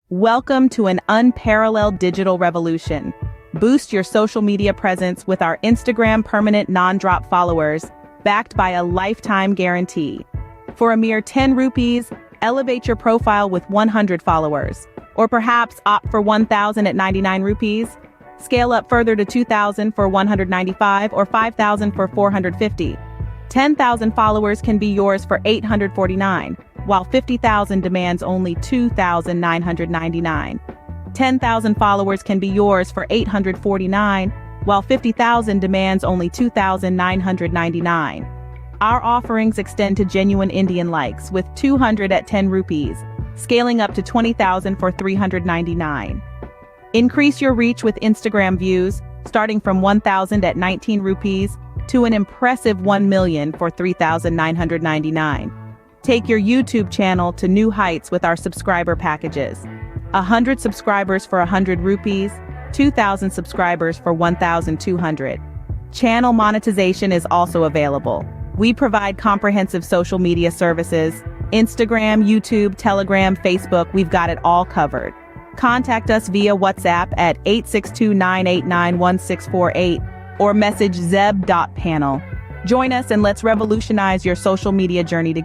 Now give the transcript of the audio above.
Welcome to an unparalleled digital revolution. Boost your social media presence with our Instagram permanent non-drop followers, backed by a lifetime guarantee. For a mere 10 rupees, elevate your profile with 100 followers. Or perhaps opt for 1,000 at 99 rupees. Scale up further to 2,000 for 195 or 5,000 for 450. 10,000 followers can be yours for 849. While 50,000 demands only 2,999. 10,000 followers can be yours for 849, while 50,000 demands only 2,999. Our offerings extend to genuine Indian likes with 200 at 10 rupees, scaling up to 20,000 for 399. Increase your reach with Instagram views, starting from 1,000 at 19 rupees to an impressive 1 million for 3,999. Take your YouTube channel to new heights with our subscriber packages. 100 subscribers for 100 rupees, 2,000 subscribers for 1,200. Channel monetization is also available. We provide comprehensive social media services. Instagram, YouTube, Telegram, Facebook, we've got it all covered. Contact us via WhatsApp at 862-989-1648 or message zeb.panel. Join us and let's revolutionize your social media journey together.